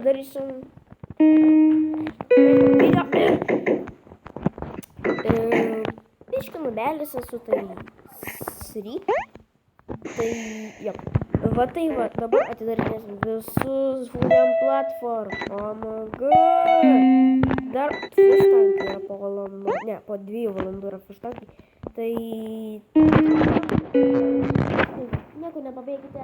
padarysim video. Biškį nubelis esu, tai sry. Tai, jo. Va tai va, dabar atidarinėsim visus Voodoo platform. Oh my god. Dar fištankai yra po valandų, ne, po 2 valandų yra fištankai. Tai... Nieko nepabėgite.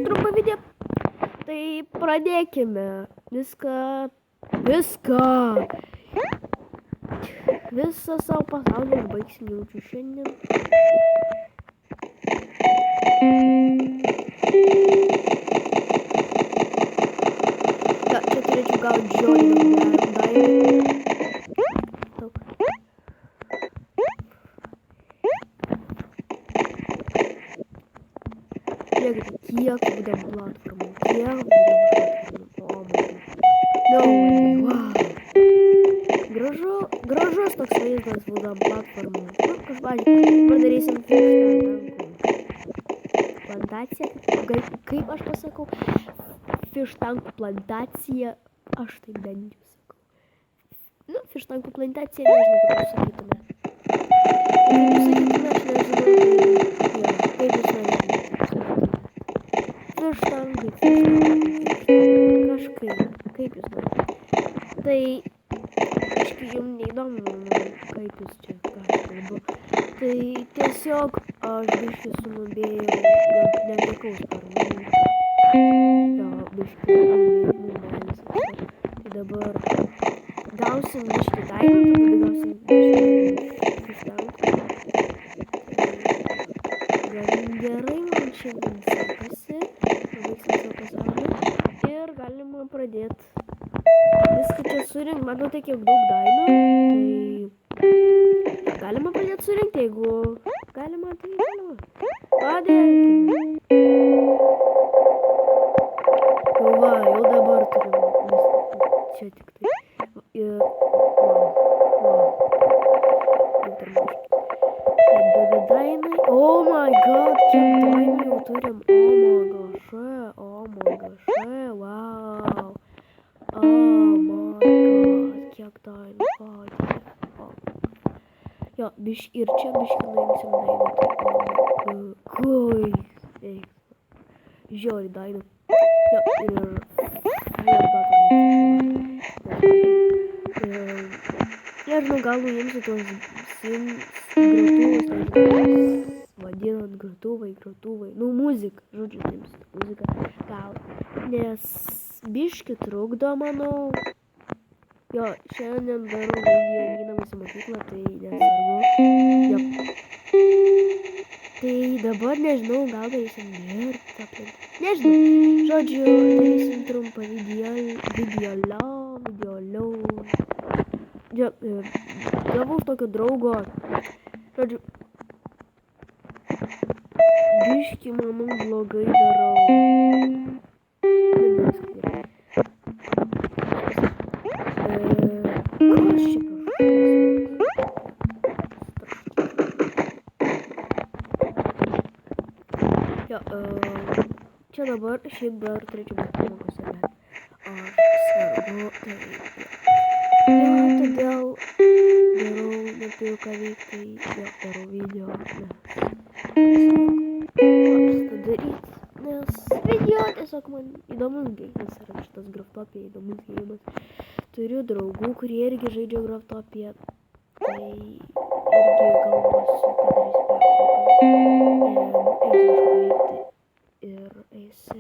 Trumpą video. Tai pradėkime. Visą savo pasaulį užbaigsim jaučiu šiandien. Ja, čia turėčiau gauti žiauriai dainų. Kiek būdėm platformų, No way, wow. Gražus toks vaizdas būdėm platformų. Nu, kažpažiūrėjau, dabar darysim fištankų plantaciją. Kaip aš pasakau? Fištankų plantacija, aš taip bent jau sakau. Nu, fištankų plantacija, nežinau, kaip jūs sakytume. Kaip jūs norite. Tai, aiškiai, jums neįdomu, kaip jūs čia kalbu. Tai tiesiog aš biškį sunubėjau, netekau sparnų. Jo, biškį nubelis. Tai dabar gausim biškį dainų, tada gausim biškį fištankų. Gerai man šiandien sekasi. Ir galima pradėti. Viską čia surinkt, matau tai kiek daug dainų, tai galima pradėti surinkti, jeigu galima, tai galima. Padėkime. Va, jau dabar turim viską, čia tik tai. Ir, dainai, oh my god, kiek dainų jau turim, oh my gosh, wow. Oh my god, kiek dainų, Jo, ir čia biškį nuimsim dainų, tai, žiauri dainų. Jo, nežinau, gal nuimsiu tos grotuvus, vadinant grotuvai, nu muzika, žodžiu, nuimsiu muziką, gal, nes biškį trukdo, manau. Jo, šiandien darau video gydamas į mokyklą, tai nesvarbu. Jo. Tai dabar nežinau, gal darysim aplink. Nežinau, žodžiu, darysim trumpą video. Jo, gavau tokio draugo. Žodžiu, biškį, manau, blogai darau. Čia dabar šiaip dar turėčiau būti pamokose, bet aš svarbu, tai todėl darau, neturiu ką veikti, darau video, nes video tiesiog man įdomus geimas yra šitas Graftopija, įdomus geimas. Turiu draugų, kurie irgi žaidžia Graftopiją, tai irgi galvosiu padarys ir eisi su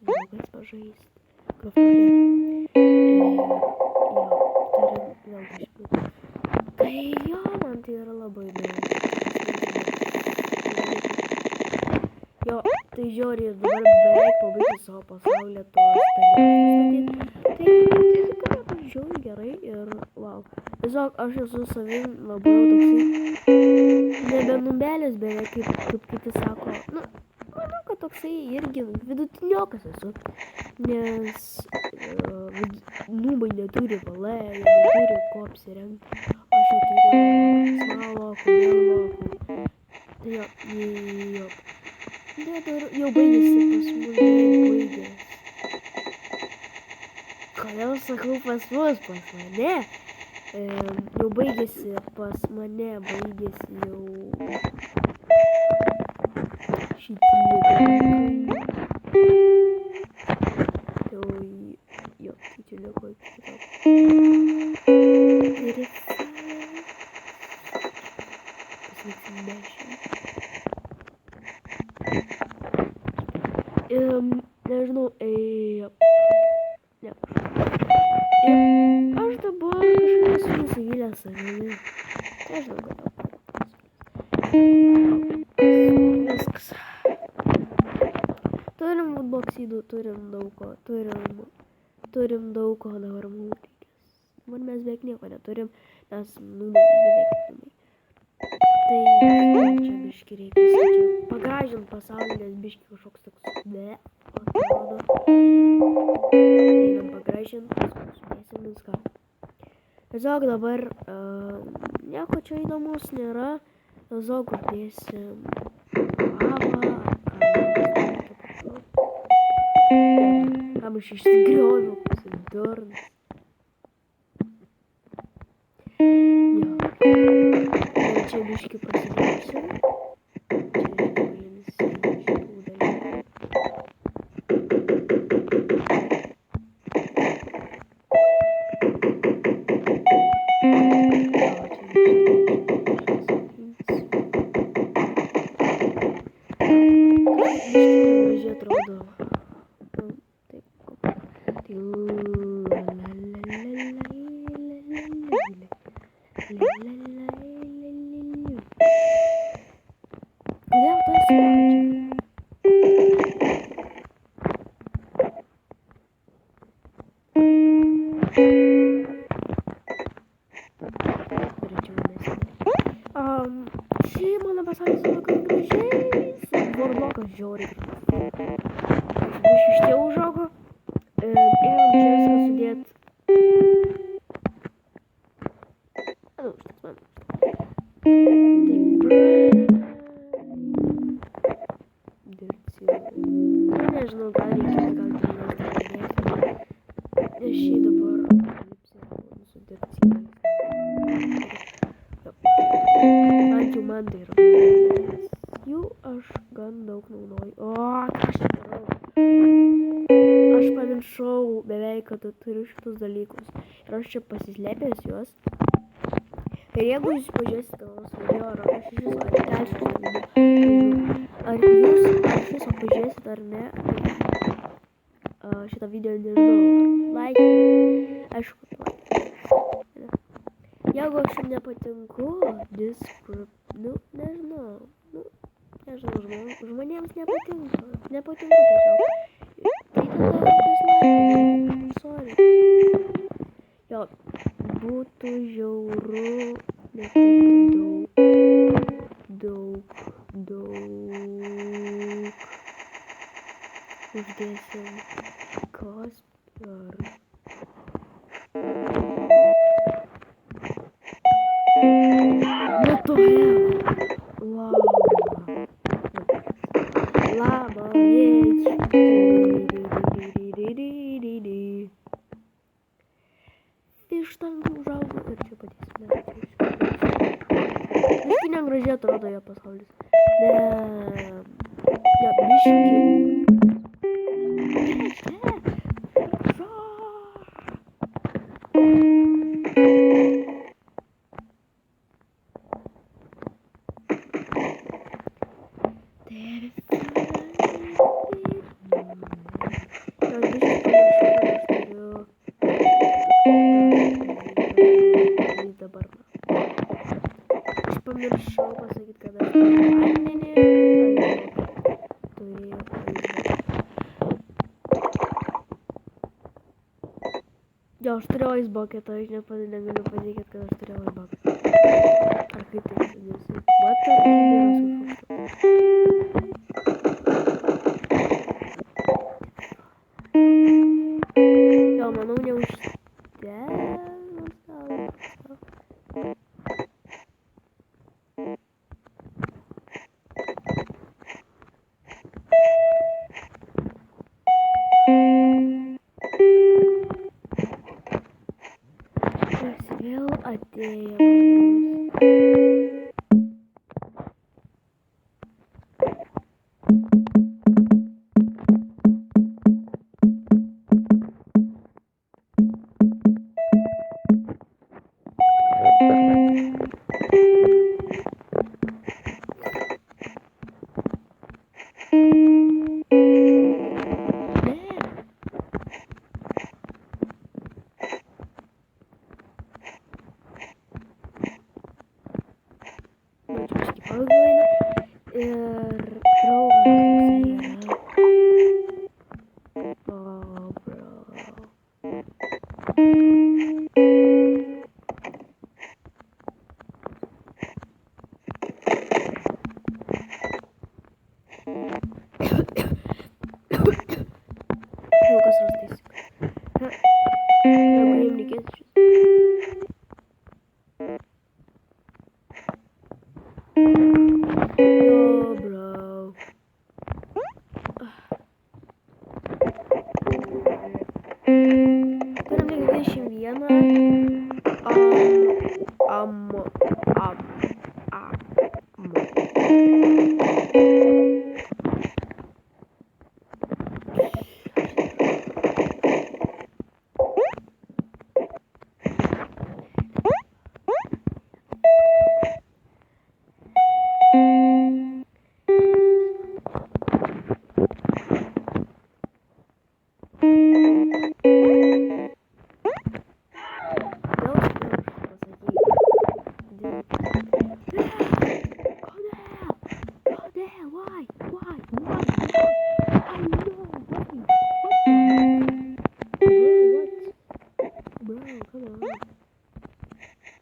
draugais pažaisti Graftopiją. Turim vėl biškį. Tai jo, man tai yra labai daug. Jo, tai žiauriai ir dabar beveik pabaigti savo pasaulį tos dalykus. Tai tikrai žiauriai gerai ir wow. Tiesiog aš esu savim labai toksai nebenubelis beveik, kaip kiti sako. Nu, manau, kad toksai irgi vidutiniokas esu, nes nūbai neturi valė, jie neturi ko apsirengti, aš jau turiu smalokų, mėlokų, tai jau baigėsi pas mus, baigėsi. Kodėl sakau pas mane? Jau baigėsi pas mane, baigėsi jau šitie dalykai. Jo, tai čia nieko kito. Pasveiksim 10. Nežinau, ne. Aš dabar kažkaip esu nusivylęs savimi. Nežinau, kodėl. Viskas. Turim woodboxydų, turim daug ko dabar mums reikės. Dabar mes beveik nieko neturim, nes beveik numai. Tai čia biški reikia pagražint pasaulį, nes biški kažkoks toks atrodo. Einam pagražint, sudėsim viską. Tiesiog dabar nieko čia įdomus nėra. Tiesiog uždėsim lavą. Kam aš išsigrioviau, pasidurnas. Jo. Ir čia biški prasidėsim. Čia paimsim šitų dalykų. Gražiai atrodo. Čia mano pasaulis yra gan gražiai, su Warlockas žiauriai. Aš iš tie užaugo. Einam čia viską sudėt. Nežinau, gal reikės, gal tai nežinau. Nes šį dabar su dirbciniais. Bent jau man tai yra. Jų aš gan daug naudoju. O, ką aš darau? Aš pamiršau beveik, kad turiu šitus dalykus. Ir aš čia pasislėpęs juos. Ir jeigu jūs pažiūrėsite tos video, ar aš iš viso atkelsiu šitą video. Ar jūs iš viso pažiūrėsite ar ne šitą video, nežinau. Like. Aišku, like. Jeigu aš jums nepatinku, nežinau, žmonėms nepatinka. Nepatinku tiesiog. Tai tada dislike, sorry. Jo, būtų žiauru netekti daug. Uždėsim kas per... Nutoja! Lava, Vištangių užaugo ir čia padėsime. Biški negražiai atrodo jo pasaulis. Ne, biški. Pamiršau pasakyti, kad aš vandenį turėjau jo, aš turėjau aisbucketą, aš negaliu pasakyti, kad aš turėjau aisbucketą. Ar kaip tai vadinasi? Mat, ar kibiras kažkoks. manau, neužteks. Kas vėl atėjo?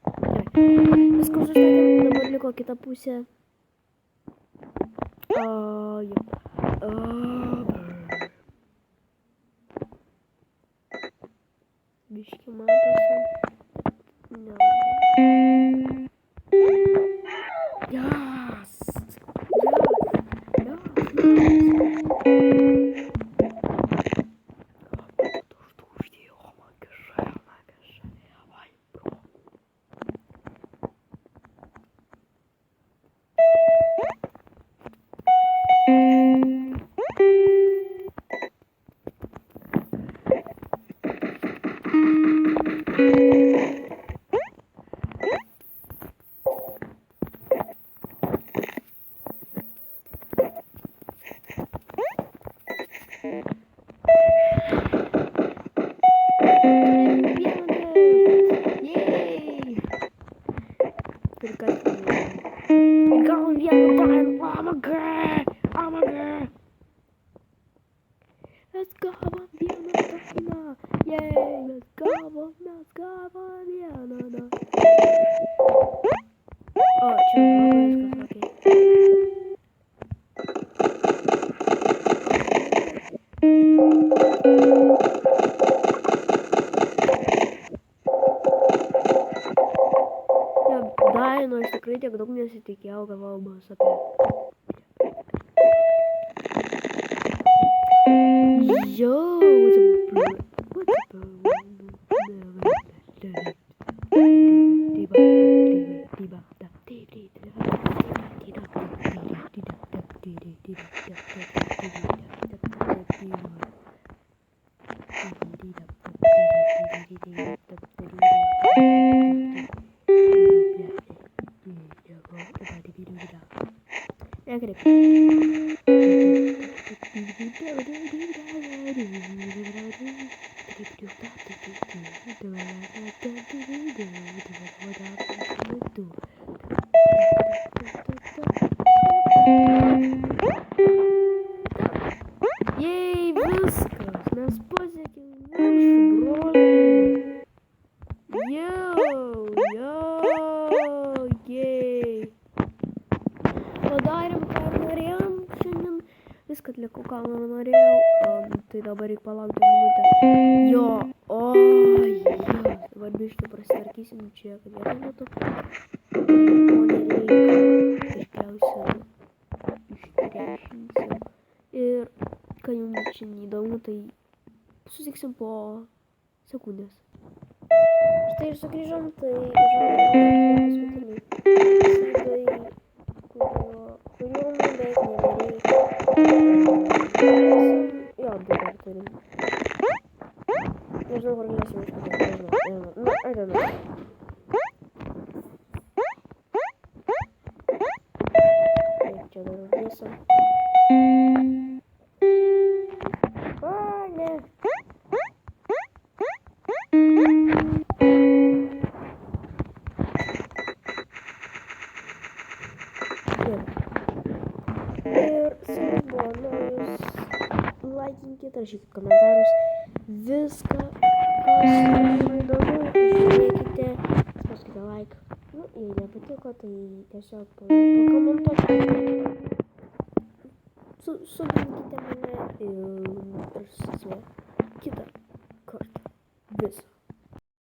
Viską užstatėm, dabar liko kita pusė. Biški matosi. Nors tikrai tiek daug nesitikėjau, galvojau bus apie. Yo, Jei, viskas, mes pasiekėm viršų, broliai. Jei. Padarėm, ką norėjom šiandien. Viską atliko Sakau, ką norėjau. Tai dabar reikia palaukti minutę. Jo, oi, jo. Dabar biškai prasitvarkysim čia, kad vietą būtų. To nereikia. Tikriausia ištrešinsim. Ir kai jums čia neįdomu, tai susiksim po sekundės. Štai ir sugrįžom, tai paskutiniai sidai, kurių beveik nebereikia. Jo, dabar turim. Nežinau, kur galėsim iškoti, nežinau. Na, I don't know. Taip, čia dar uždėsim. O, ne. Ir svarbu, naujus laikinkit, rašykit komentarus, viską, kas jums įdomu, žiūrėkite, spauskite like. Nu, jei nepatiko, tai tiesiog pakomentuokite. Subinkite mane ir susime.